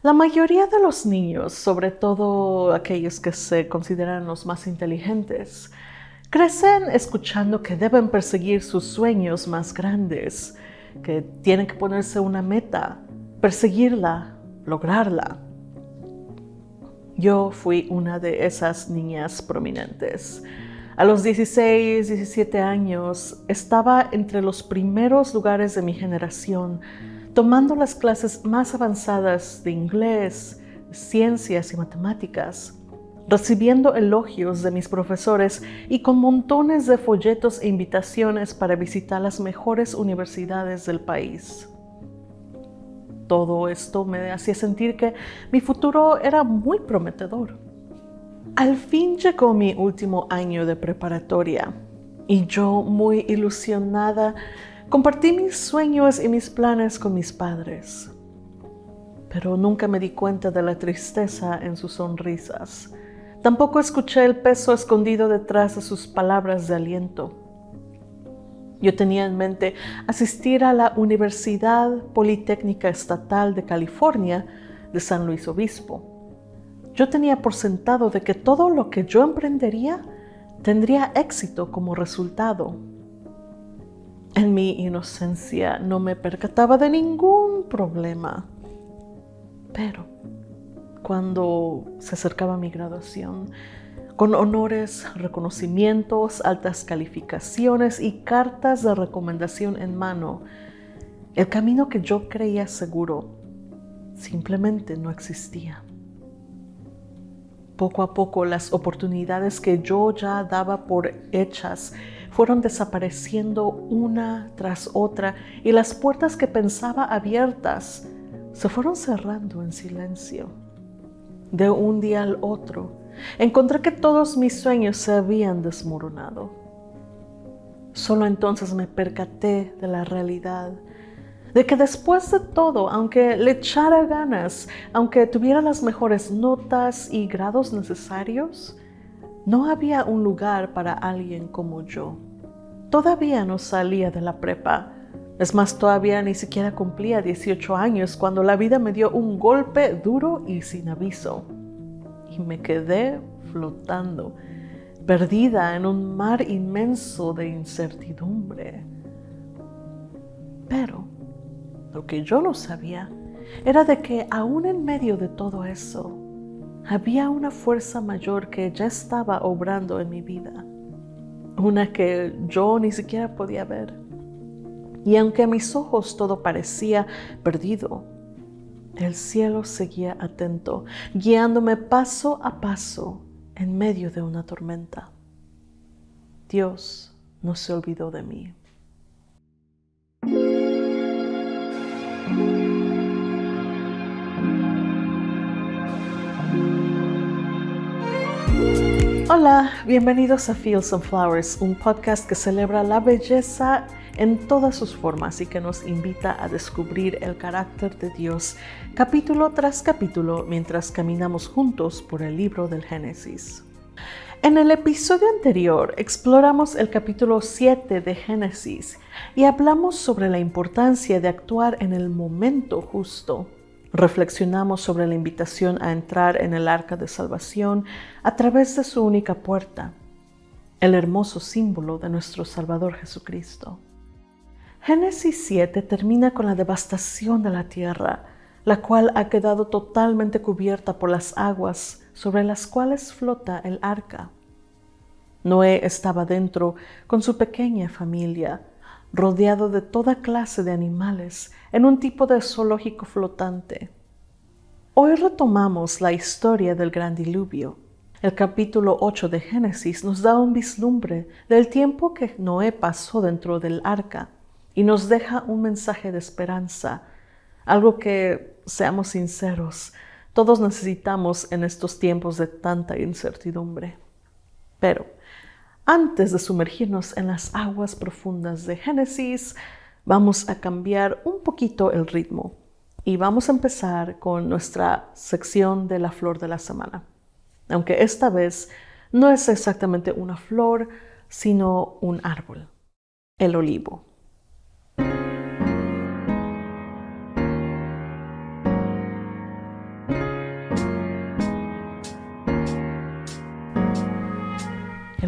La mayoría de los niños, sobre todo aquellos que se consideran los más inteligentes, crecen escuchando que deben perseguir sus sueños más grandes, que tienen que ponerse una meta, perseguirla, lograrla. Yo fui una de esas niñas prominentes. A los 16, 17 años, estaba entre los primeros lugares de mi generación, tomando las clases más avanzadas de inglés, ciencias y matemáticas, recibiendo elogios de mis profesores y con montones de folletos e invitaciones para visitar las mejores universidades del país. Todo esto me hacía sentir que mi futuro era muy prometedor. Al fin llegó mi último año de preparatoria y yo, muy ilusionada, compartí mis sueños y mis planes con mis padres. Pero nunca me di cuenta de la tristeza en sus sonrisas. Tampoco escuché el peso escondido detrás de sus palabras de aliento. Yo tenía en mente asistir a la Universidad Politécnica Estatal de California de San Luis Obispo. Yo tenía por sentado de que todo lo que yo emprendería tendría éxito como resultado. En mi inocencia no me percataba de ningún problema. Pero cuando se acercaba mi graduación, con honores, reconocimientos, altas calificaciones y cartas de recomendación en mano, el camino que yo creía seguro simplemente no existía. Poco a poco, las oportunidades que yo ya daba por hechas fueron desapareciendo una tras otra y las puertas que pensaba abiertas se fueron cerrando en silencio. De un día al otro, encontré que todos mis sueños se habían desmoronado. Solo entonces me percaté de la realidad, de que después de todo, aunque le echara ganas, aunque tuviera las mejores notas y grados necesarios, no había un lugar para alguien como yo. Todavía no salía de la prepa. Es más, todavía ni siquiera cumplía 18 años cuando la vida me dio un golpe duro y sin aviso. Y me quedé flotando, perdida en un mar inmenso de incertidumbre. Pero lo que yo no sabía era de que aún en medio de todo eso, había una fuerza mayor que ya estaba obrando en mi vida, una que yo ni siquiera podía ver. Y aunque a mis ojos todo parecía perdido, el cielo seguía atento, guiándome paso a paso en medio de una tormenta. Dios no se olvidó de mí. Hola, bienvenidos a Fields and Flowers, un podcast que celebra la belleza en todas sus formas y que nos invita a descubrir el carácter de Dios capítulo tras capítulo mientras caminamos juntos por el libro del Génesis. En el episodio anterior exploramos el capítulo 7 de Génesis y hablamos sobre la importancia de actuar en el momento justo. Reflexionamos sobre la invitación a entrar en el arca de salvación a través de su única puerta, el hermoso símbolo de nuestro Salvador Jesucristo. Génesis 7 termina con la devastación de la tierra, la cual ha quedado totalmente cubierta por las aguas sobre las cuales flota el arca. Noé estaba dentro con su pequeña familia, rodeado de toda clase de animales, en un tipo de zoológico flotante. Hoy retomamos la historia del gran diluvio. El capítulo 8 de Génesis nos da un vislumbre del tiempo que Noé pasó dentro del arca y nos deja un mensaje de esperanza, algo que, seamos sinceros, todos necesitamos en estos tiempos de tanta incertidumbre. Pero antes de sumergirnos en las aguas profundas de Génesis, vamos a cambiar un poquito el ritmo y vamos a empezar con nuestra sección de la flor de la semana. Aunque esta vez no es exactamente una flor, sino un árbol, el olivo.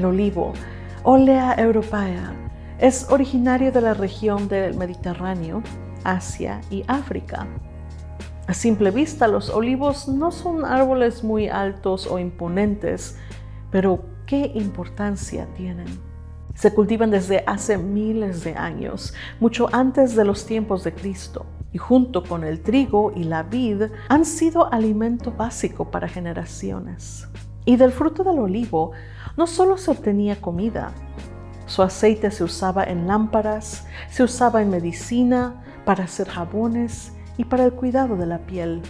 El olivo, Olea europaea, es originario de la región del Mediterráneo, Asia y África. A simple vista, los olivos no son árboles muy altos o imponentes, pero ¿qué importancia tienen? Se cultivan desde hace miles de años, mucho antes de los tiempos de Cristo, y junto con el trigo y la vid han sido alimento básico para generaciones. Y del fruto del olivo no solo se obtenía comida, su aceite se usaba en lámparas, se usaba en medicina, para hacer jabones y para el cuidado de la piel.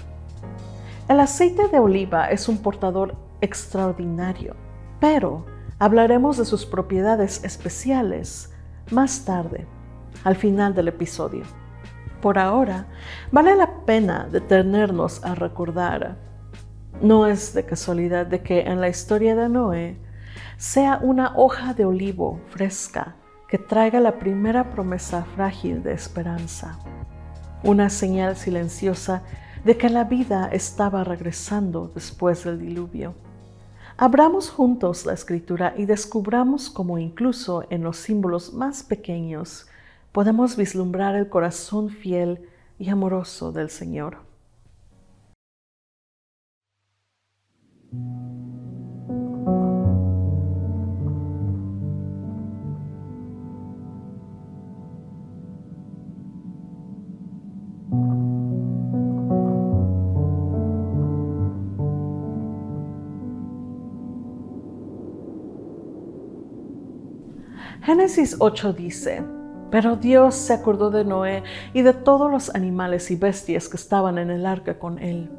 El aceite de oliva es un portador extraordinario, pero hablaremos de sus propiedades especiales más tarde, al final del episodio. Por ahora, vale la pena detenernos a recordar. No es de casualidad de que en la historia de Noé sea una hoja de olivo fresca que traiga la primera promesa frágil de esperanza, una señal silenciosa de que la vida estaba regresando después del diluvio. Abramos juntos la escritura y descubramos cómo incluso en los símbolos más pequeños podemos vislumbrar el corazón fiel y amoroso del Señor. Génesis 8 dice: Pero Dios se acordó de Noé y de todos los animales y bestias que estaban en el arca con él.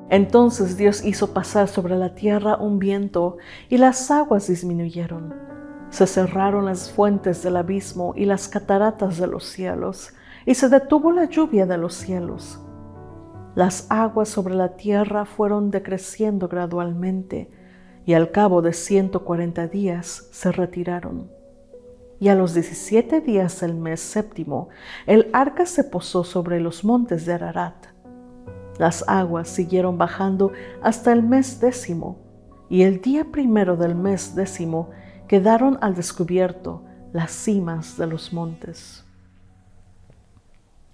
Entonces Dios hizo pasar sobre la tierra un viento y las aguas disminuyeron. Se cerraron las fuentes del abismo y las cataratas de los cielos, y se detuvo la lluvia de los cielos. Las aguas sobre la tierra fueron decreciendo gradualmente, y al cabo de 140 días se retiraron. Y a los 17 días del mes séptimo, el arca se posó sobre los montes de Ararat. Las aguas siguieron bajando hasta el mes 10, y el día 1 del mes 10 quedaron al descubierto las cimas de los montes.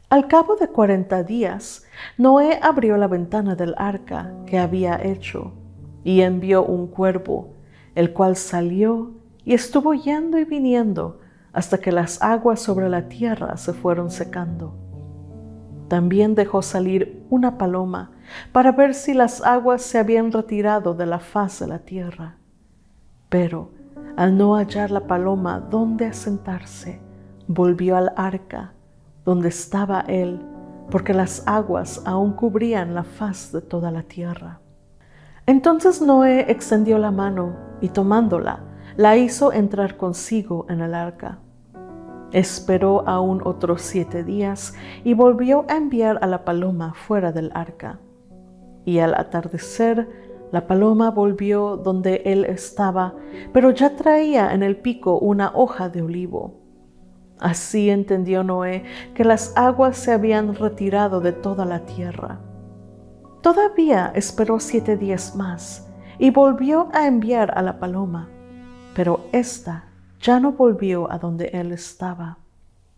Al cabo de 40 días, Noé abrió la ventana del arca que había hecho, y envió un cuervo, el cual salió y estuvo yendo y viniendo hasta que las aguas sobre la tierra se fueron secando. También dejó salir una paloma para ver si las aguas se habían retirado de la faz de la tierra. Pero al no hallar la paloma donde asentarse, volvió al arca donde estaba él, porque las aguas aún cubrían la faz de toda la tierra. Entonces Noé extendió la mano y tomándola, la hizo entrar consigo en el arca. Esperó aún otros 7 días y volvió a enviar a la paloma fuera del arca. Y al atardecer, la paloma volvió donde él estaba, pero ya traía en el pico una hoja de olivo. Así entendió Noé que las aguas se habían retirado de toda la tierra. Todavía esperó 7 días más y volvió a enviar a la paloma, pero ésta ya no volvió a donde él estaba.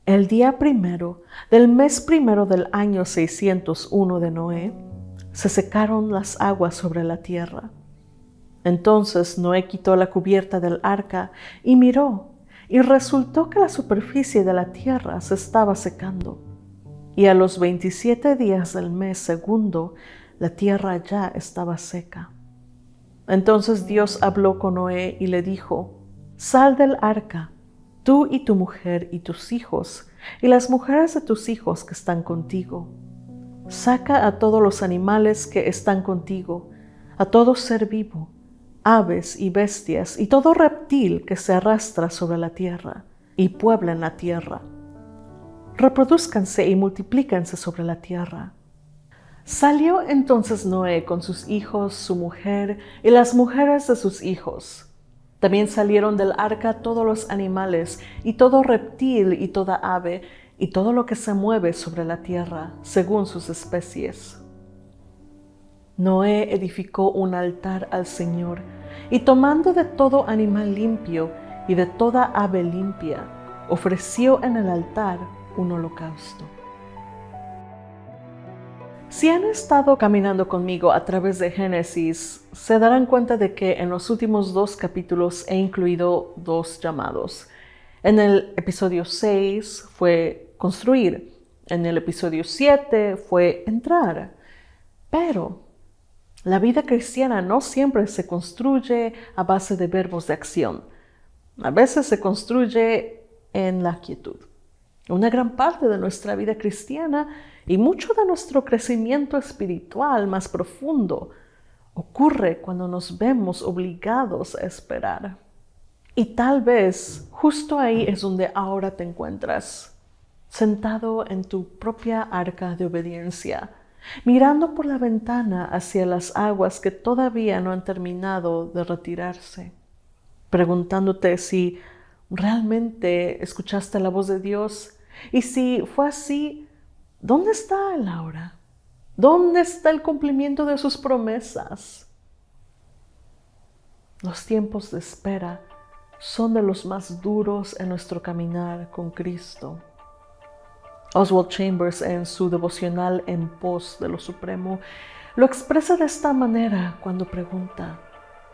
El día 1 del mes 1 del año 601 de Noé, se secaron las aguas sobre la tierra. Entonces Noé quitó la cubierta del arca y miró, y resultó que la superficie de la tierra se estaba secando. Y a los 27 días del mes 2, la tierra ya estaba seca. Entonces Dios habló con Noé y le dijo: Sal del arca, tú y tu mujer y tus hijos, y las mujeres de tus hijos que están contigo. Saca a todos los animales que están contigo, a todo ser vivo, aves y bestias, y todo reptil que se arrastra sobre la tierra, y pueblen la tierra. Reprodúzcanse y multiplícanse sobre la tierra. Salió entonces Noé con sus hijos, su mujer, y las mujeres de sus hijos. También salieron del arca todos los animales, y todo reptil y toda ave, y todo lo que se mueve sobre la tierra, según sus especies. Noé edificó un altar al Señor, Y tomando de todo animal limpio y de toda ave limpia, ofreció en el altar un holocausto. Si han estado caminando conmigo a través de Génesis, se darán cuenta de que en los últimos 2 capítulos he incluido 2 llamados. En el episodio 6 fue construir, en el episodio 7 fue entrar. Pero la vida cristiana no siempre se construye a base de verbos de acción. A veces se construye en la quietud. Una gran parte de nuestra vida cristiana y mucho de nuestro crecimiento espiritual más profundo ocurre cuando nos vemos obligados a esperar. Y tal vez justo ahí es donde ahora te encuentras, sentado en tu propia arca de obediencia, mirando por la ventana hacia las aguas que todavía no han terminado de retirarse, preguntándote si realmente escuchaste la voz de Dios y si fue así, ¿dónde está Él ahora? ¿Dónde está el cumplimiento de sus promesas? Los tiempos de espera son de los más duros en nuestro caminar con Cristo. Oswald Chambers, en su devocional En pos de lo Supremo, lo expresa de esta manera cuando pregunta,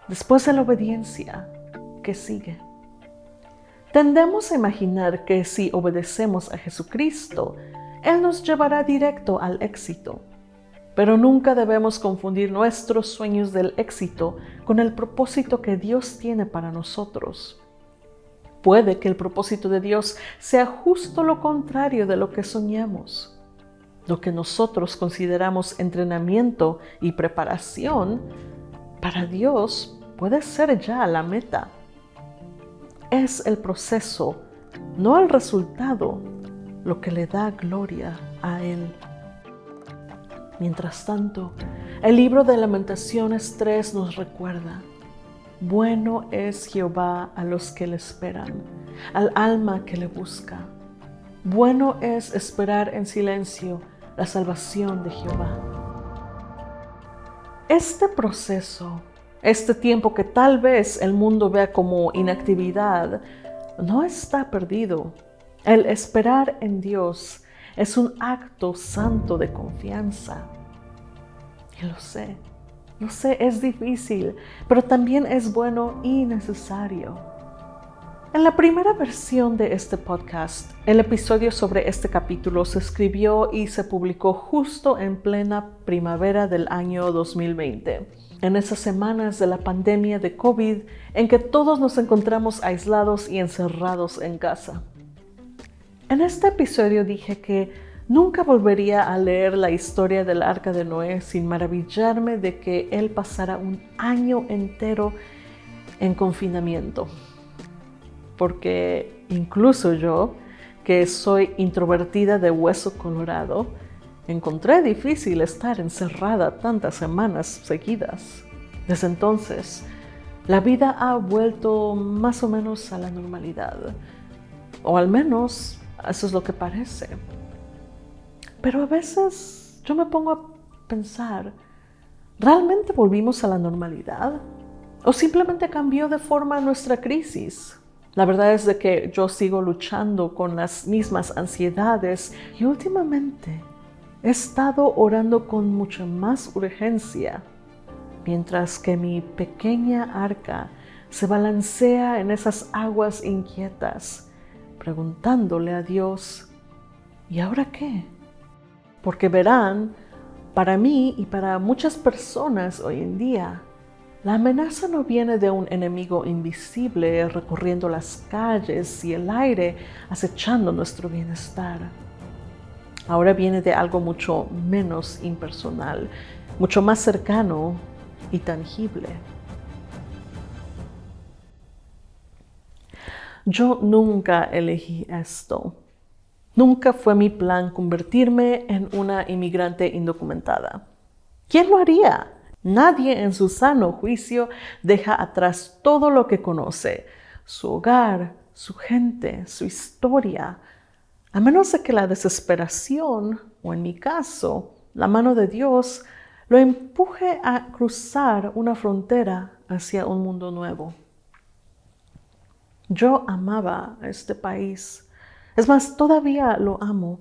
después de la obediencia, ¿qué sigue? Tendemos a imaginar que si obedecemos a Jesucristo, Él nos llevará directo al éxito. Pero nunca debemos confundir nuestros sueños del éxito con el propósito que Dios tiene para nosotros. Puede que el propósito de Dios sea justo lo contrario de lo que soñamos. Lo que nosotros consideramos entrenamiento y preparación, para Dios puede ser ya la meta. Es el proceso, no el resultado, lo que le da gloria a Él. Mientras tanto, el libro de Lamentaciones 3 nos recuerda: bueno es Jehová a los que le esperan, al alma que le busca. Bueno es esperar en silencio la salvación de Jehová. Este proceso, este tiempo que tal vez el mundo vea como inactividad, no está perdido. El esperar en Dios es un acto santo de confianza. Y lo sé, es difícil, pero también es bueno y necesario. En la primera versión de este podcast, el episodio sobre este capítulo se escribió y se publicó justo en plena primavera del año 2020, en esas semanas de la pandemia de COVID en que todos nos encontramos aislados y encerrados en casa. En este episodio dije que nunca volvería a leer la historia del Arca de Noé sin maravillarme de que él pasara un año entero en confinamiento. Porque incluso yo, que soy introvertida de hueso colorado, encontré difícil estar encerrada tantas semanas seguidas. Desde entonces, la vida ha vuelto más o menos a la normalidad. O al menos, eso es lo que parece. Pero a veces yo me pongo a pensar, ¿realmente volvimos a la normalidad? ¿O simplemente cambió de forma nuestra crisis? La verdad es de que yo sigo luchando con las mismas ansiedades y últimamente he estado orando con mucha más urgencia, mientras que mi pequeña arca se balancea en esas aguas inquietas, preguntándole a Dios, ¿y ahora qué? Porque verán, para mí y para muchas personas hoy en día, la amenaza no viene de un enemigo invisible recorriendo las calles y el aire acechando nuestro bienestar. Ahora viene de algo mucho menos impersonal, mucho más cercano y tangible. Yo nunca elegí esto. Nunca fue mi plan convertirme en una inmigrante indocumentada. ¿Quién lo haría? Nadie en su sano juicio deja atrás todo lo que conoce, su hogar, su gente, su historia, a menos de que la desesperación, o en mi caso, la mano de Dios, lo empuje a cruzar una frontera hacia un mundo nuevo. Yo amaba a este país. Es más, todavía lo amo,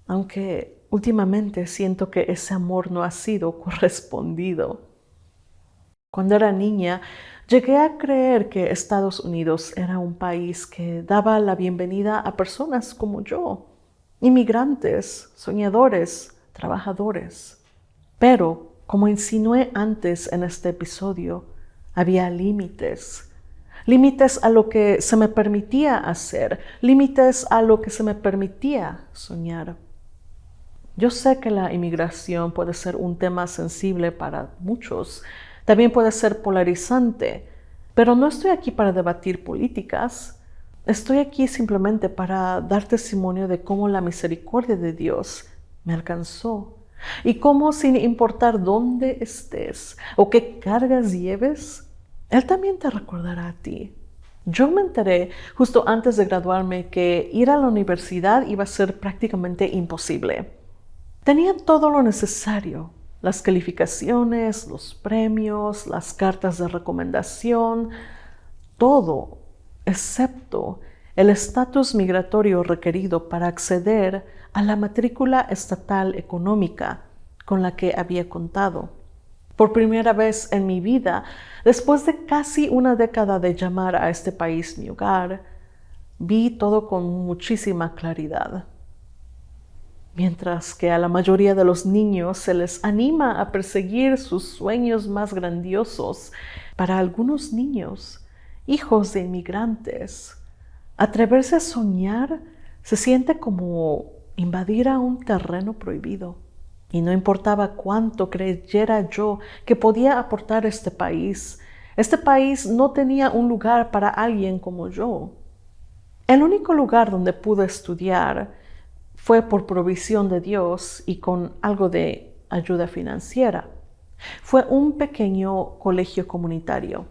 aunque últimamente siento que ese amor no ha sido correspondido. Cuando era niña, llegué a creer que Estados Unidos era un país que daba la bienvenida a personas como yo, inmigrantes, soñadores, trabajadores. Pero, como insinué antes en este episodio, había límites. Límites a lo que se me permitía hacer, límites a lo que se me permitía soñar. Yo sé que la inmigración puede ser un tema sensible para muchos, también puede ser polarizante, pero no estoy aquí para debatir políticas. Estoy aquí simplemente para dar testimonio de cómo la misericordia de Dios me alcanzó y cómo, sin importar dónde estés o qué cargas lleves, Él también te recordará a ti. Yo me enteré justo antes de graduarme que ir a la universidad iba a ser prácticamente imposible. Tenía todo lo necesario: las calificaciones, los premios, las cartas de recomendación, todo, excepto el estatus migratorio requerido para acceder a la matrícula estatal económica con la que había contado. Por primera vez en mi vida, después de casi una década de llamar a este país mi hogar, vi todo con muchísima claridad. Mientras que a la mayoría de los niños se les anima a perseguir sus sueños más grandiosos, para algunos niños, hijos de inmigrantes, atreverse a soñar se siente como invadir a un terreno prohibido. Y no importaba cuánto creyera yo que podía aportar este país no tenía un lugar para alguien como yo. El único lugar donde pude estudiar fue por provisión de Dios y con algo de ayuda financiera. Fue un pequeño colegio comunitario.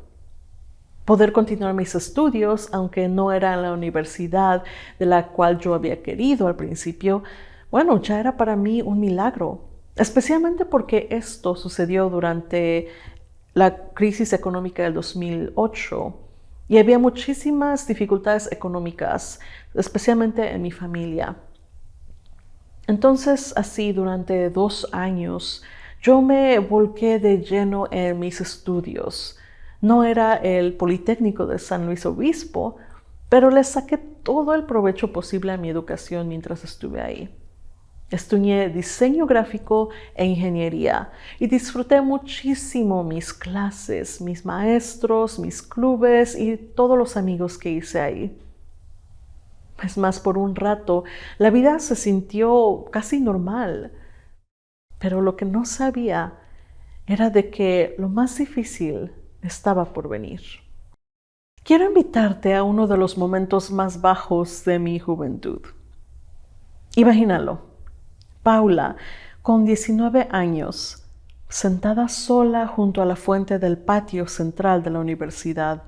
Poder continuar mis estudios, aunque no era en la universidad de la cual yo había querido al principio, bueno, ya era para mí un milagro, especialmente porque esto sucedió durante la crisis económica del 2008 y había muchísimas dificultades económicas, especialmente en mi familia. Entonces, así durante 2 años, yo me volqué de lleno en mis estudios. No era el Politécnico de San Luis Obispo, pero le saqué todo el provecho posible a mi educación mientras estuve ahí. Estudié diseño gráfico e ingeniería y disfruté muchísimo mis clases, mis maestros, mis clubes y todos los amigos que hice ahí. Es más, por un rato, la vida se sintió casi normal, pero lo que no sabía era de que lo más difícil estaba por venir. Quiero invitarte a uno de los momentos más bajos de mi juventud. Imagínalo, Paula, con 19 años, sentada sola junto a la fuente del patio central de la universidad,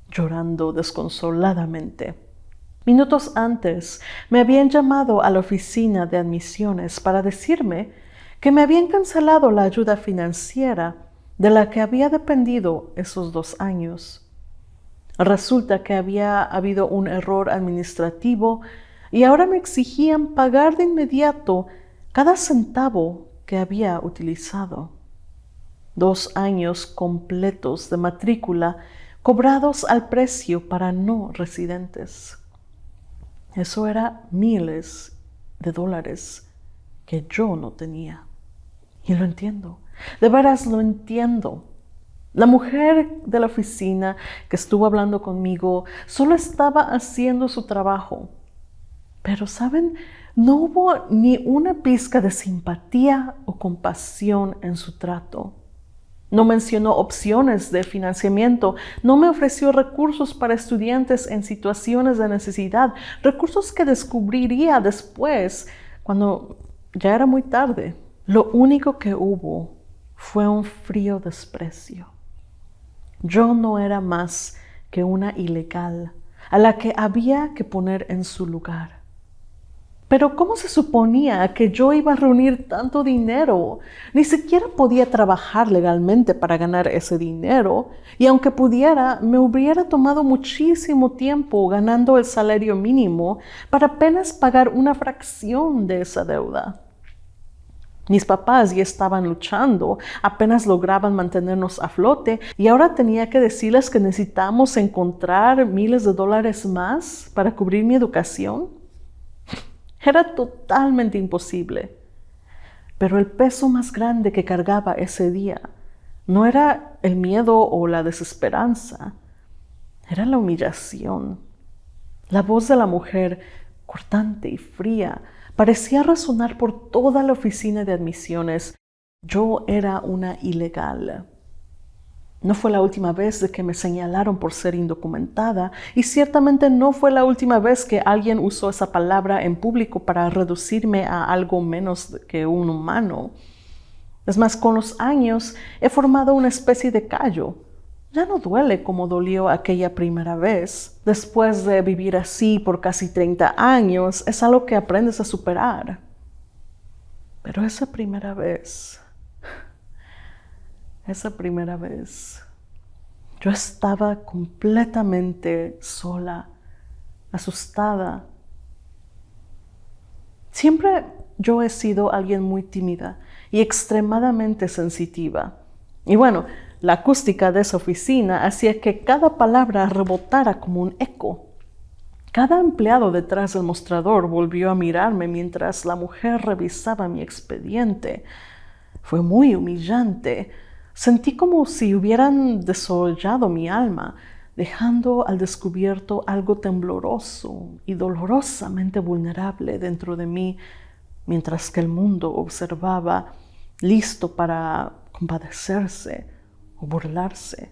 llorando desconsoladamente. Minutos antes, me habían llamado a la oficina de admisiones para decirme que me habían cancelado la ayuda financiera de la que había dependido esos 2 años. Resulta que había habido un error administrativo y ahora me exigían pagar de inmediato cada centavo que había utilizado. 2 años completos de matrícula cobrados al precio para no residentes. Eso era miles de dólares que yo no tenía. Y lo entiendo, de veras lo entiendo. La mujer de la oficina que estuvo hablando conmigo solo estaba haciendo su trabajo. Pero, ¿saben? No hubo ni una pizca de simpatía o compasión en su trato. No mencionó opciones de financiamiento, no me ofreció recursos para estudiantes en situaciones de necesidad, recursos que descubriría después, cuando ya era muy tarde. Lo único que hubo fue un frío desprecio. Yo no era más que una ilegal a la que había que poner en su lugar. Pero ¿cómo se suponía que yo iba a reunir tanto dinero? Ni siquiera podía trabajar legalmente para ganar ese dinero, y aunque pudiera, me hubiera tomado muchísimo tiempo ganando el salario mínimo para apenas pagar una fracción de esa deuda. Mis papás ya estaban luchando, apenas lograban mantenernos a flote, y ahora tenía que decirles que necesitamos encontrar miles de dólares más para cubrir mi educación. Era totalmente imposible. Pero el peso más grande que cargaba ese día no era el miedo o la desesperanza, era la humillación. La voz de la mujer, cortante y fría, parecía resonar por toda la oficina de admisiones. Yo era una ilegal. No fue la última vez de que me señalaron por ser indocumentada, y ciertamente no fue la última vez que alguien usó esa palabra en público para reducirme a algo menos que un humano. Es más, con los años he formado una especie de callo. Ya no duele como dolió aquella primera vez. Después de vivir así por casi 30 años, es algo que aprendes a superar. Pero esa primera vez, yo estaba completamente sola, asustada. Siempre yo he sido alguien muy tímida y extremadamente sensitiva. Y bueno, la acústica de esa oficina hacía que cada palabra rebotara como un eco. Cada empleado detrás del mostrador volvió a mirarme mientras la mujer revisaba mi expediente. Fue muy humillante. Sentí como si hubieran desollado mi alma, dejando al descubierto algo tembloroso y dolorosamente vulnerable dentro de mí, mientras que el mundo observaba, listo para compadecerse o burlarse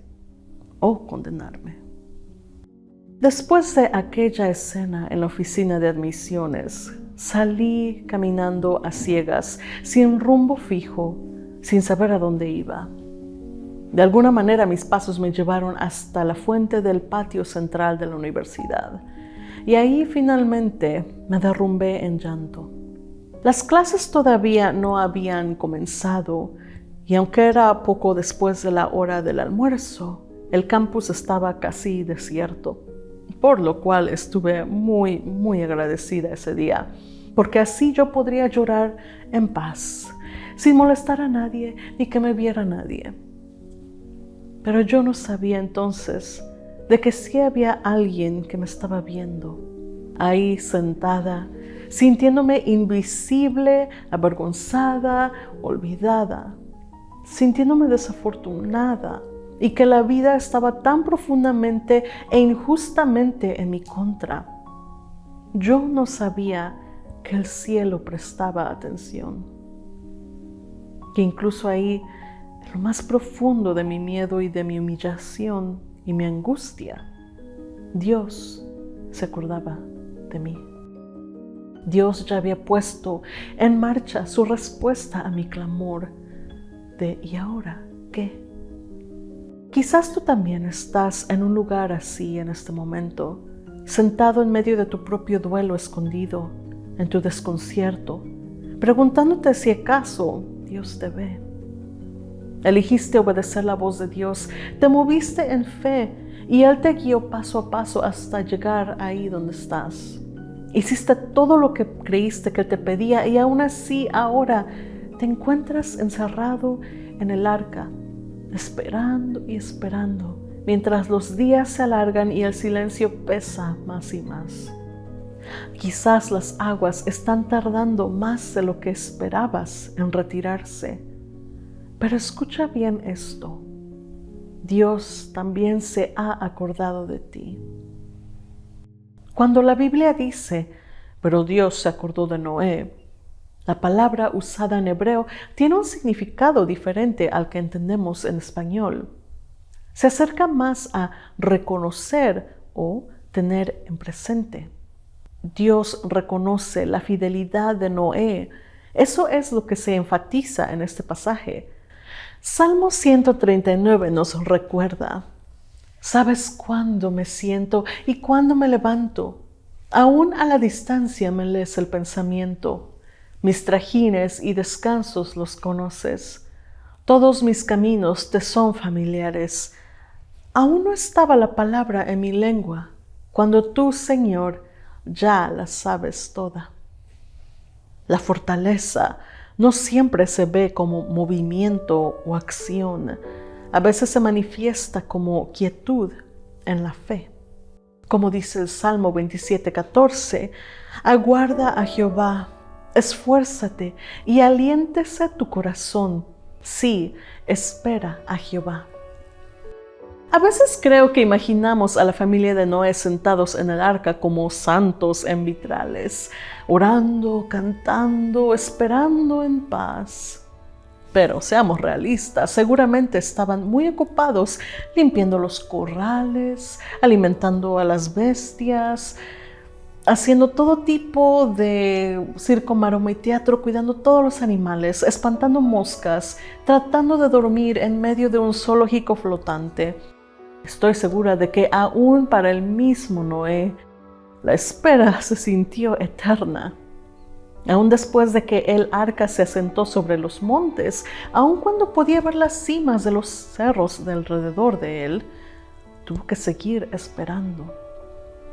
o condenarme. Después de aquella escena en la oficina de admisiones, salí caminando a ciegas, sin rumbo fijo, sin saber a dónde iba. De alguna manera mis pasos me llevaron hasta la fuente del patio central de la universidad, y ahí finalmente me derrumbé en llanto. Las clases todavía no habían comenzado, y aunque era poco después de la hora del almuerzo, el campus estaba casi desierto, por lo cual estuve muy agradecida ese día, porque así yo podría llorar en paz, sin molestar a nadie ni que me viera nadie. Pero yo no sabía entonces de que sí había alguien que me estaba viendo, ahí sentada, sintiéndome invisible, avergonzada, olvidada, sintiéndome desafortunada, y que la vida estaba tan profundamente e injustamente en mi contra. Yo no sabía que el cielo prestaba atención, que incluso ahí, en lo más profundo de mi miedo y de mi humillación y mi angustia, Dios se acordaba de mí. Dios ya había puesto en marcha su respuesta a mi clamor de ¿y ahora qué? Quizás tú también estás en un lugar así en este momento, sentado en medio de tu propio duelo escondido, en tu desconcierto, preguntándote si acaso Dios te ve. Elegiste obedecer la voz de Dios, te moviste en fe y Él te guió paso a paso hasta llegar ahí donde estás. Hiciste todo lo que creíste que Él te pedía, y aún así ahora te encuentras encerrado en el arca, esperando y esperando, mientras los días se alargan y el silencio pesa más y más. Quizás las aguas están tardando más de lo que esperabas en retirarse. Pero escucha bien esto. Dios también se ha acordado de ti. Cuando la Biblia dice, pero Dios se acordó de Noé, la palabra usada en hebreo tiene un significado diferente al que entendemos en español. Se acerca más a reconocer o tener en presente. Dios reconoce la fidelidad de Noé. Eso es lo que se enfatiza en este pasaje. Salmo 139 nos recuerda: ¿sabes cuándo me siento y cuándo me levanto? Aún a la distancia me lees el pensamiento. Mis trajines y descansos los conoces. Todos mis caminos te son familiares. Aún no estaba la palabra en mi lengua, cuando tú, Señor, ya la sabes toda. La fortaleza no siempre se ve como movimiento o acción. A veces se manifiesta como quietud en la fe. Como dice el Salmo 27:14, aguarda a Jehová, esfuérzate y aliéntese tu corazón. Sí, espera a Jehová. A veces creo que imaginamos a la familia de Noé sentados en el arca como santos en vitrales, orando, cantando, esperando en paz. Pero seamos realistas, seguramente estaban muy ocupados limpiando los corrales, alimentando a las bestias, haciendo todo tipo de circo, maroma y teatro, cuidando todos los animales, espantando moscas, tratando de dormir en medio de un zoológico flotante. Estoy segura de que aún para el mismo Noé, la espera se sintió eterna. Aún después de que el arca se asentó sobre los montes, aun cuando podía ver las cimas de los cerros de alrededor de él, tuvo que seguir esperando.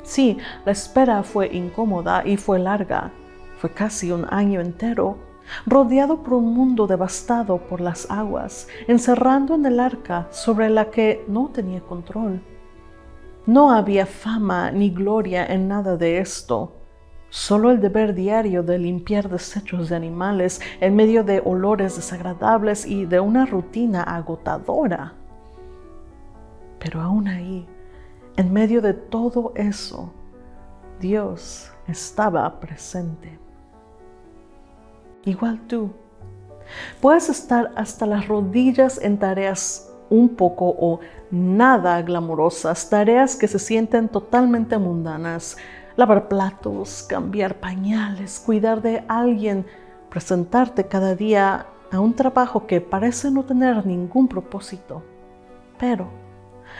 Sí, la espera fue incómoda y fue larga. Fue casi un año entero, rodeado por un mundo devastado por las aguas, encerrando en el arca sobre la que no tenía control. No había fama ni gloria en nada de esto, solo el deber diario de limpiar desechos de animales en medio de olores desagradables y de una rutina agotadora. Pero aún ahí, en medio de todo eso, Dios estaba presente. Igual tú, puedes estar hasta las rodillas en tareas un poco o nada glamorosas, tareas que se sienten totalmente mundanas: lavar platos, cambiar pañales, cuidar de alguien, presentarte cada día a un trabajo que parece no tener ningún propósito. Pero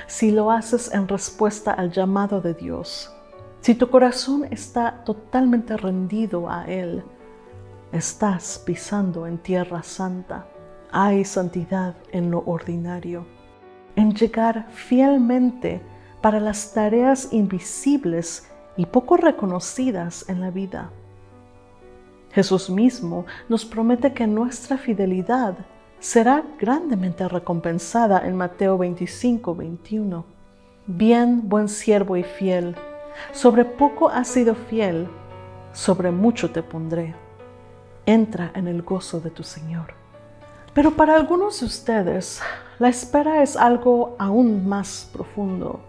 si lo haces en respuesta al llamado de Dios, si tu corazón está totalmente rendido a Él, estás pisando en tierra santa. Hay santidad en lo ordinario, en llegar fielmente para las tareas invisibles y poco reconocidas en la vida. Jesús mismo nos promete que nuestra fidelidad será grandemente recompensada en Mateo 25:21. Bien, buen siervo y fiel, sobre poco has sido fiel, sobre mucho te pondré. Entra en el gozo de tu Señor. Pero para algunos de ustedes, la espera es algo aún más profundo.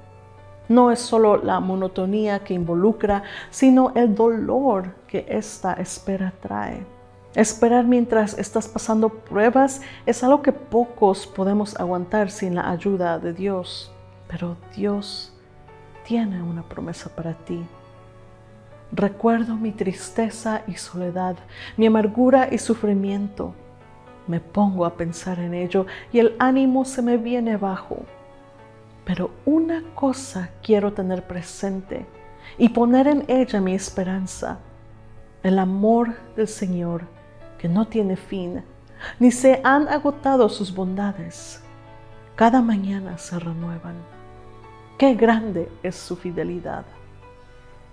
No es solo la monotonía que involucra, sino el dolor que esta espera trae. Esperar mientras estás pasando pruebas es algo que pocos podemos aguantar sin la ayuda de Dios. Pero Dios tiene una promesa para ti. Recuerdo mi tristeza y soledad, mi amargura y sufrimiento. Me pongo a pensar en ello y el ánimo se me viene abajo. Pero una cosa quiero tener presente y poner en ella mi esperanza: el amor del Señor, que no tiene fin, ni se han agotado sus bondades. Cada mañana se renuevan. ¡Qué grande es su fidelidad!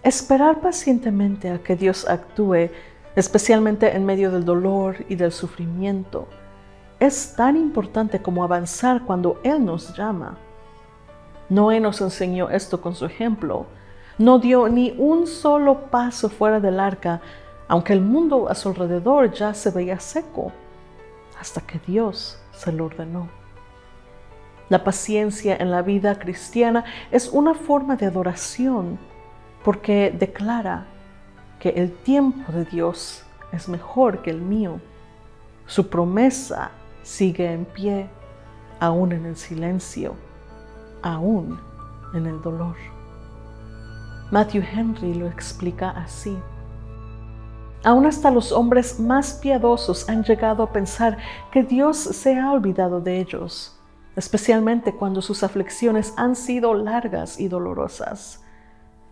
Esperar pacientemente a que Dios actúe, especialmente en medio del dolor y del sufrimiento, es tan importante como avanzar cuando Él nos llama. Noé nos enseñó esto con su ejemplo. No dio ni un solo paso fuera del arca, aunque el mundo a su alrededor ya se veía seco, hasta que Dios se lo ordenó. La paciencia en la vida cristiana es una forma de adoración, porque declara que el tiempo de Dios es mejor que el mío. Su promesa sigue en pie, aún en el silencio, aún en el dolor. Matthew Henry lo explica así: aún hasta los hombres más piadosos han llegado a pensar que Dios se ha olvidado de ellos, especialmente cuando sus aflicciones han sido largas y dolorosas.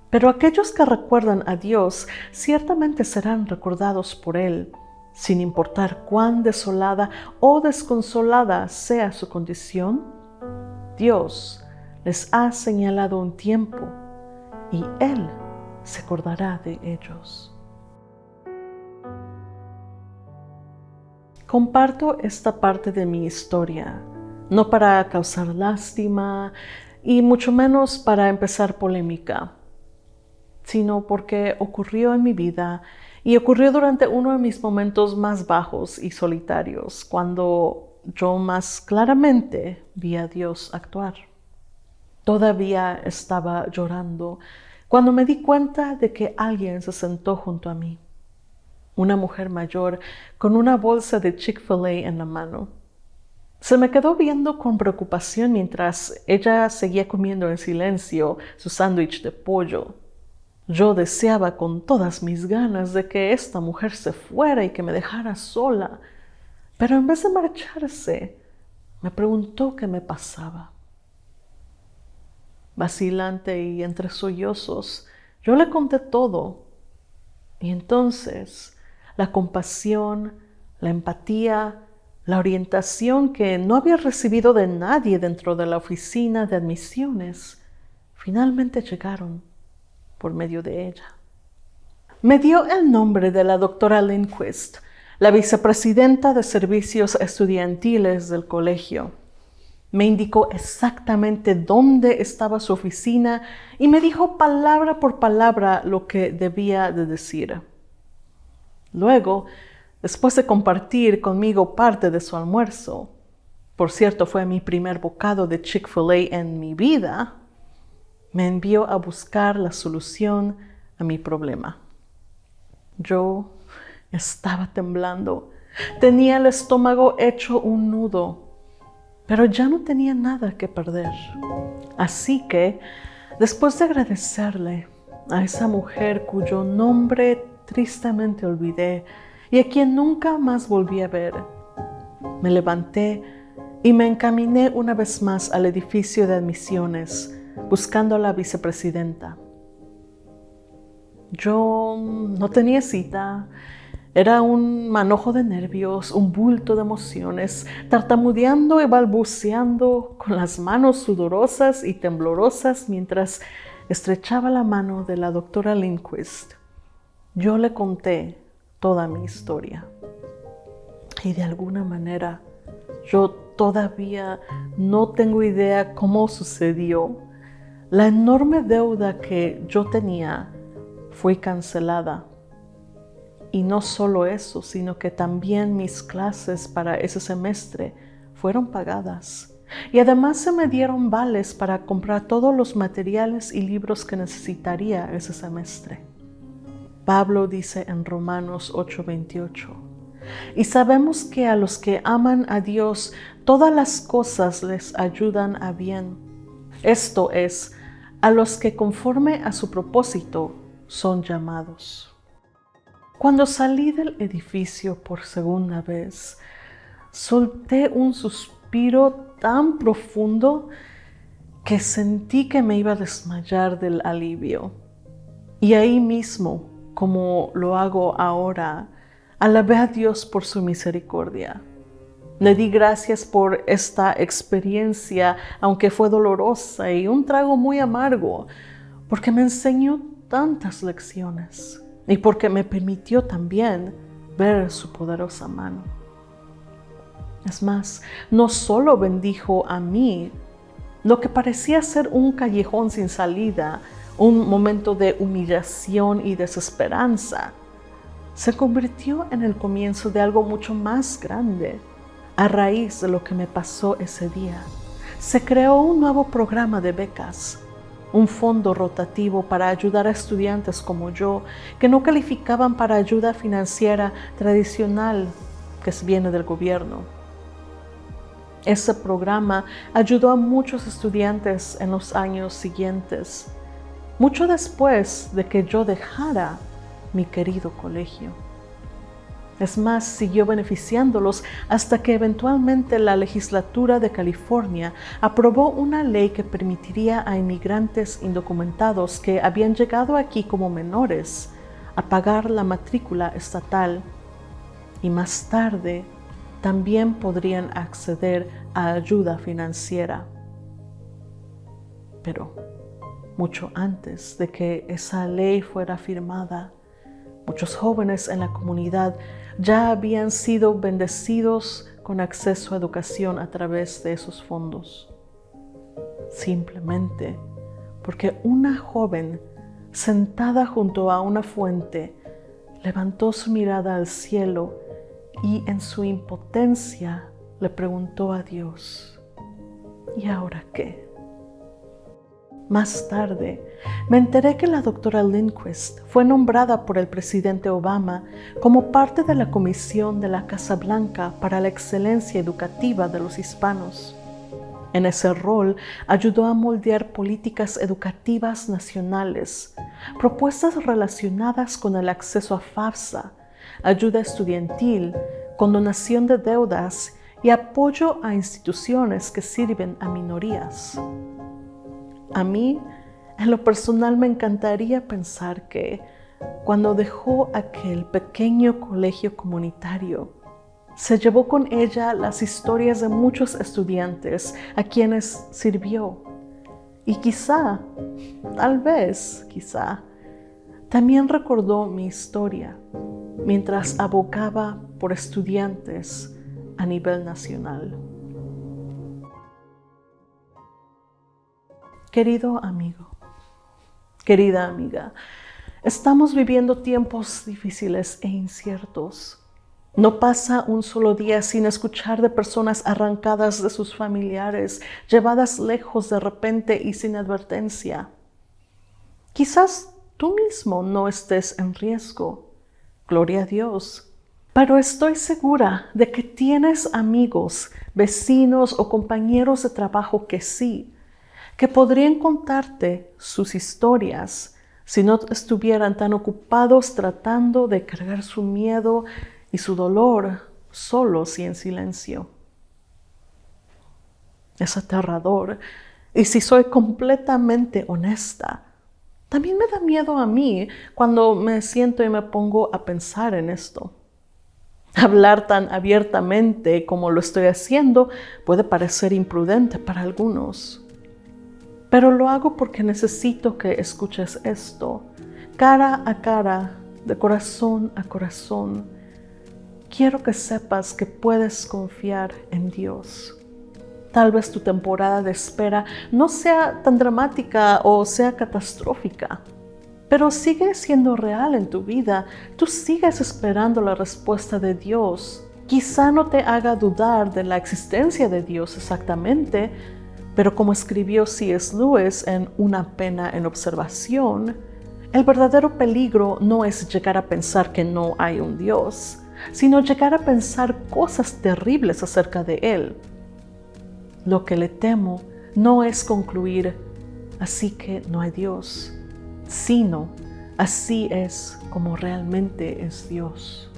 Pero aquellos que recuerdan a Dios ciertamente serán recordados por Él, sin importar cuán desolada o desconsolada sea su condición. Dios les ha señalado un tiempo y Él se acordará de ellos. Comparto esta parte de mi historia, no para causar lástima y mucho menos para empezar polémica, sino porque ocurrió en mi vida y ocurrió durante uno de mis momentos más bajos y solitarios, cuando yo más claramente vi a Dios actuar. Todavía estaba llorando cuando me di cuenta de que alguien se sentó junto a mí. Una mujer mayor con una bolsa de Chick-fil-A en la mano. Se me quedó viendo con preocupación mientras ella seguía comiendo en silencio su sándwich de pollo. Yo deseaba con todas mis ganas de que esta mujer se fuera y que me dejara sola, pero en vez de marcharse, me preguntó qué me pasaba. Vacilante y entre sollozos, yo le conté todo, y entonces la compasión, la empatía, la orientación que no había recibido de nadie dentro de la oficina de admisiones, finalmente llegaron por medio de ella. Me dio el nombre de la doctora Lindquist, la vicepresidenta de servicios estudiantiles del colegio. Me indicó exactamente dónde estaba su oficina y me dijo palabra por palabra lo que debía de decir. Luego, después de compartir conmigo parte de su almuerzo, por cierto, fue mi primer bocado de Chick-fil-A en mi vida, me envió a buscar la solución a mi problema. Yo estaba temblando, tenía el estómago hecho un nudo, pero ya no tenía nada que perder. Así que, después de agradecerle a esa mujer cuyo nombre tristemente olvidé y a quien nunca más volví a ver, me levanté y me encaminé una vez más al edificio de admisiones, buscando a la vicepresidenta. Yo no tenía cita. Era un manojo de nervios, un bulto de emociones, tartamudeando y balbuceando, con las manos sudorosas y temblorosas mientras estrechaba la mano de la doctora Lindquist. Yo le conté toda mi historia. Y de alguna manera, yo todavía no tengo idea cómo sucedió. La enorme deuda que yo tenía fue cancelada. Y no solo eso, sino que también mis clases para ese semestre fueron pagadas. Y además se me dieron vales para comprar todos los materiales y libros que necesitaría ese semestre. Pablo dice en Romanos 8:28, y sabemos que a los que aman a Dios, todas las cosas les ayudan a bien. Esto es, a los que conforme a su propósito son llamados. Cuando salí del edificio por segunda vez, solté un suspiro tan profundo que sentí que me iba a desmayar del alivio. Y ahí mismo, como lo hago ahora, alabé a Dios por su misericordia. Le di gracias por esta experiencia, aunque fue dolorosa y un trago muy amargo, porque me enseñó tantas lecciones. Y porque me permitió también ver su poderosa mano. Es más, no solo bendijo a mí, lo que parecía ser un callejón sin salida, un momento de humillación y desesperanza, se convirtió en el comienzo de algo mucho más grande. A raíz de lo que me pasó ese día, se creó un nuevo programa de becas. Un fondo rotativo para ayudar a estudiantes como yo que no calificaban para ayuda financiera tradicional que viene del gobierno. Ese programa ayudó a muchos estudiantes en los años siguientes, mucho después de que yo dejara mi querido colegio. Es más, siguió beneficiándolos hasta que eventualmente la legislatura de California aprobó una ley que permitiría a inmigrantes indocumentados que habían llegado aquí como menores a pagar la matrícula estatal, y más tarde también podrían acceder a ayuda financiera. Pero mucho antes de que esa ley fuera firmada, muchos jóvenes en la comunidad ya habían sido bendecidos con acceso a educación a través de esos fondos. Simplemente porque una joven sentada junto a una fuente levantó su mirada al cielo y en su impotencia le preguntó a Dios: ¿y ahora qué? Más tarde, me enteré que la doctora Lindquist fue nombrada por el presidente Obama como parte de la Comisión de la Casa Blanca para la Excelencia Educativa de los Hispanos. En ese rol, ayudó a moldear políticas educativas nacionales, propuestas relacionadas con el acceso a FAFSA, ayuda estudiantil, condonación de deudas y apoyo a instituciones que sirven a minorías. A mí, en lo personal, me encantaría pensar que cuando dejó aquel pequeño colegio comunitario, se llevó con ella las historias de muchos estudiantes a quienes sirvió. Y quizá, también recordó mi historia mientras abogaba por estudiantes a nivel nacional. Querido amigo, querida amiga, estamos viviendo tiempos difíciles e inciertos. No pasa un solo día sin escuchar de personas arrancadas de sus familiares, llevadas lejos de repente y sin advertencia. Quizás tú mismo no estés en riesgo, gloria a Dios, pero estoy segura de que tienes amigos, vecinos o compañeros de trabajo que sí, que podrían contarte sus historias si no estuvieran tan ocupados tratando de cargar su miedo y su dolor solos y en silencio. Es aterrador, y si soy completamente honesta, también me da miedo a mí cuando me siento y me pongo a pensar en esto. Hablar tan abiertamente como lo estoy haciendo puede parecer imprudente para algunos. Pero lo hago porque necesito que escuches esto, cara a cara, de corazón a corazón. Quiero que sepas que puedes confiar en Dios. Tal vez tu temporada de espera no sea tan dramática o sea catastrófica, pero sigue siendo real en tu vida. Tú sigues esperando la respuesta de Dios. Quizá no te haga dudar de la existencia de Dios exactamente, pero como escribió C.S. Lewis en Una pena en observación, el verdadero peligro no es llegar a pensar que no hay un Dios, sino llegar a pensar cosas terribles acerca de Él. Lo que le temo no es concluir, así que no hay Dios, sino así es como realmente es Dios.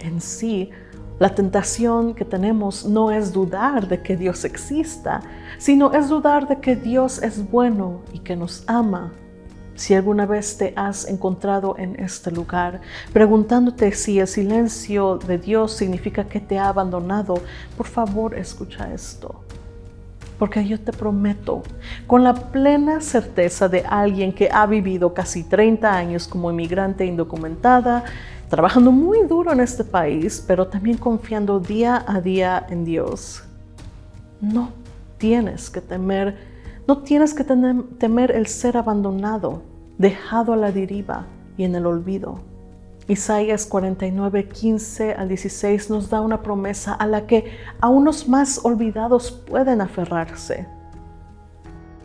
En sí, la tentación que tenemos no es dudar de que Dios exista, sino es dudar de que Dios es bueno y que nos ama. Si alguna vez te has encontrado en este lugar, preguntándote si el silencio de Dios significa que te ha abandonado, por favor escucha esto. Porque yo te prometo, con la plena certeza de alguien que ha vivido casi 30 años como inmigrante indocumentada, trabajando muy duro en este país, pero también confiando día a día en Dios, no tienes que temer el ser abandonado, dejado a la deriva y en el olvido. Isaías 49, 15 al 16 nos da una promesa a la que aún los más olvidados pueden aferrarse.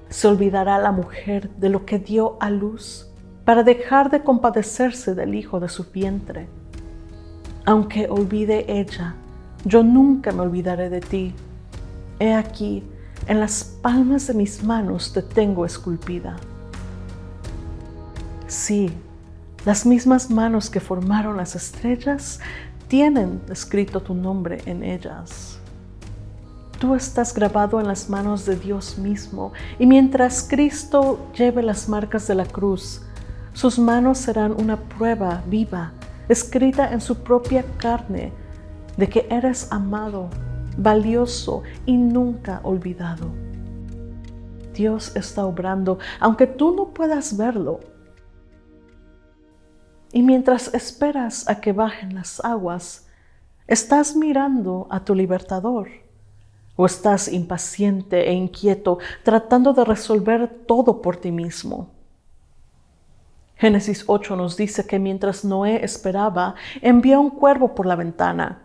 ¿Se olvidará la mujer de lo que dio a luz para dejar de compadecerse del hijo de su vientre? Aunque olvide ella, yo nunca me olvidaré de ti. He aquí, en las palmas de mis manos te tengo esculpida. Sí, Las mismas manos que formaron las estrellas tienen escrito tu nombre en ellas. Tú estás grabado en las manos de Dios mismo, y mientras Cristo lleve las marcas de la cruz, sus manos serán una prueba viva, escrita en su propia carne, de que eres amado, valioso y nunca olvidado. Dios está obrando, aunque tú no puedas verlo. Y mientras esperas a que bajen las aguas, estás mirando a tu libertador. ¿O estás impaciente e inquieto, tratando de resolver todo por ti mismo? Génesis 8 nos dice que mientras Noé esperaba, envió un cuervo por la ventana,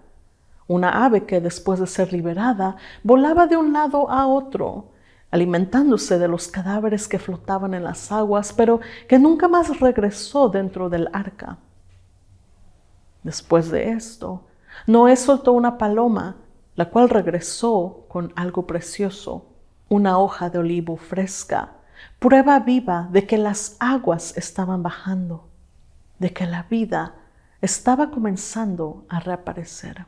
una ave que después de ser liberada, volaba de un lado a otro, alimentándose de los cadáveres que flotaban en las aguas, pero que nunca más regresó dentro del arca. Después de esto, Noé soltó una paloma, la cual regresó con algo precioso, una hoja de olivo fresca, prueba viva de que las aguas estaban bajando, de que la vida estaba comenzando a reaparecer.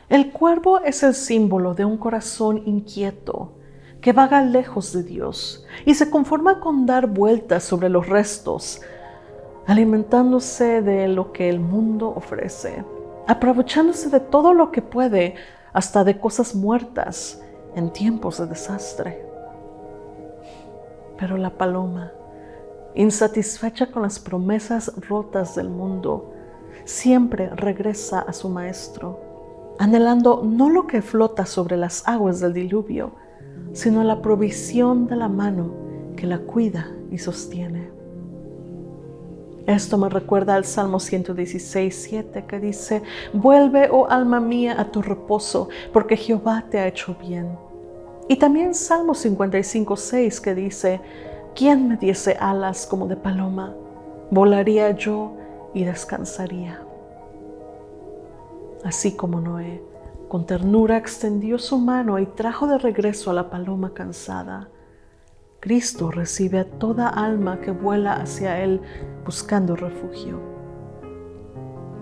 El cuervo es el símbolo de un corazón inquieto que vaga lejos de Dios y se conforma con dar vueltas sobre los restos, alimentándose de lo que el mundo ofrece, aprovechándose de todo lo que puede, hasta de cosas muertas en tiempos de desastre. Pero la paloma, insatisfecha con las promesas rotas del mundo, siempre regresa a su maestro, anhelando no lo que flota sobre las aguas del diluvio, sino la provisión de la mano que la cuida y sostiene. Esto me recuerda al Salmo 116:7 que dice: «Vuelve, oh alma mía, a tu reposo, porque Jehová te ha hecho bien». Y también Salmo 55:6 que dice: «¿Quién me diese alas como de paloma? Volaría yo y descansaría». Así como Noé, con ternura extendió su mano y trajo de regreso a la paloma cansada, Cristo recibe a toda alma que vuela hacia Él buscando refugio.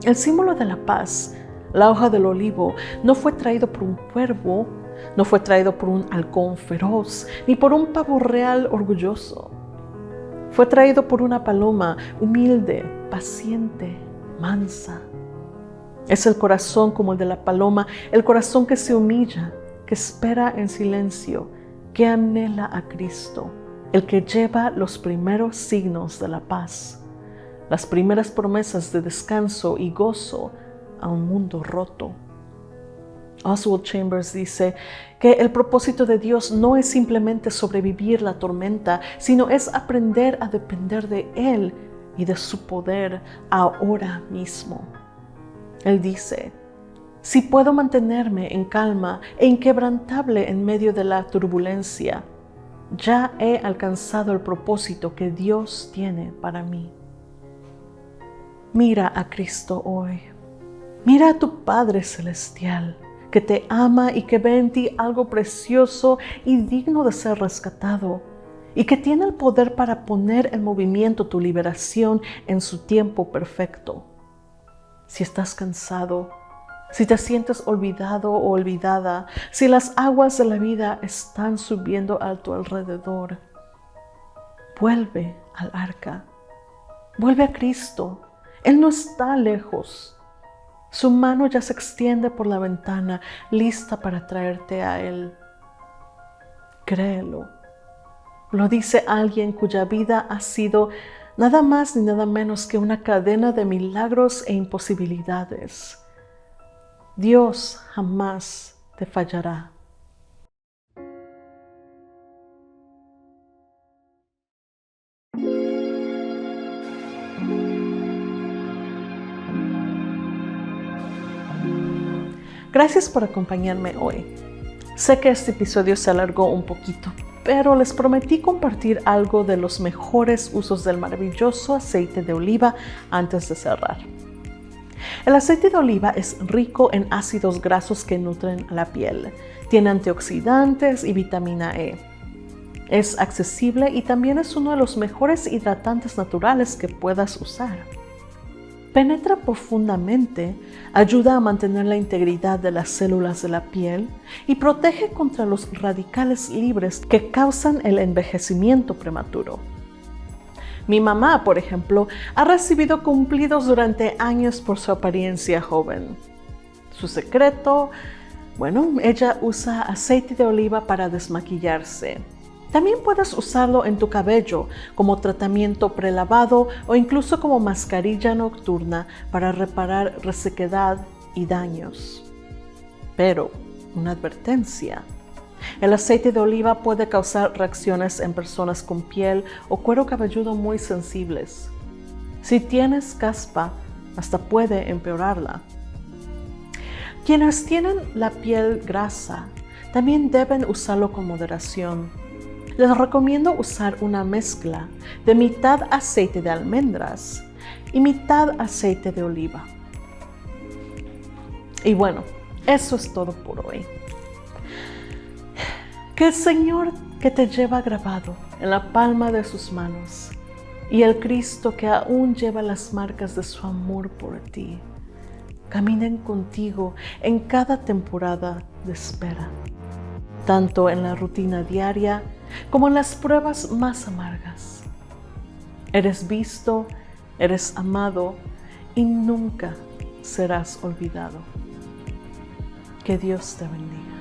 El símbolo de la paz, la hoja del olivo, no fue traído por un cuervo, no fue traído por un halcón feroz, ni por un pavo real orgulloso. Fue traído por una paloma humilde, paciente, mansa. Es el corazón como el de la paloma, el corazón que se humilla, que espera en silencio, que anhela a Cristo, el que lleva los primeros signos de la paz, las primeras promesas de descanso y gozo a un mundo roto. Oswald Chambers dice que el propósito de Dios no es simplemente sobrevivir la tormenta, sino es aprender a depender de Él y de su poder ahora mismo. Él dice: «Si puedo mantenerme en calma e inquebrantable en medio de la turbulencia, ya he alcanzado el propósito que Dios tiene para mí». Mira a Cristo hoy. Mira a tu Padre Celestial, que te ama y que ve en ti algo precioso y digno de ser rescatado, y que tiene el poder para poner en movimiento tu liberación en su tiempo perfecto. Si estás cansado, si te sientes olvidado o olvidada, si las aguas de la vida están subiendo a tu alrededor, vuelve al arca, vuelve a Cristo. Él no está lejos. Su mano ya se extiende por la ventana, lista para traerte a Él. Créelo. Lo dice alguien cuya vida ha sido nada más ni nada menos que una cadena de milagros e imposibilidades. Dios jamás te fallará. Gracias por acompañarme hoy. Sé que este episodio se alargó un poquito, pero les prometí compartir algo de los mejores usos del maravilloso aceite de oliva antes de cerrar. El aceite de oliva es rico en ácidos grasos que nutren a la piel. Tiene antioxidantes y vitamina E. Es accesible y también es uno de los mejores hidratantes naturales que puedas usar. Penetra profundamente, ayuda a mantener la integridad de las células de la piel y protege contra los radicales libres que causan el envejecimiento prematuro. Mi mamá, por ejemplo, ha recibido cumplidos durante años por su apariencia joven. Su secreto, ella usa aceite de oliva para desmaquillarse. También puedes usarlo en tu cabello como tratamiento prelavado o incluso como mascarilla nocturna para reparar resequedad y daños. Pero, una advertencia. El aceite de oliva puede causar reacciones en personas con piel o cuero cabelludo muy sensibles. Si tienes caspa, hasta puede empeorarla. Quienes tienen la piel grasa también deben usarlo con moderación. Les recomiendo usar una mezcla de mitad aceite de almendras y mitad aceite de oliva. Y bueno, eso es todo por hoy. Que el Señor que te lleva grabado en la palma de sus manos y el Cristo que aún lleva las marcas de su amor por ti, caminen contigo en cada temporada de espera, tanto en la rutina diaria como en las pruebas más amargas. Eres visto, eres amado y nunca serás olvidado. Que Dios te bendiga.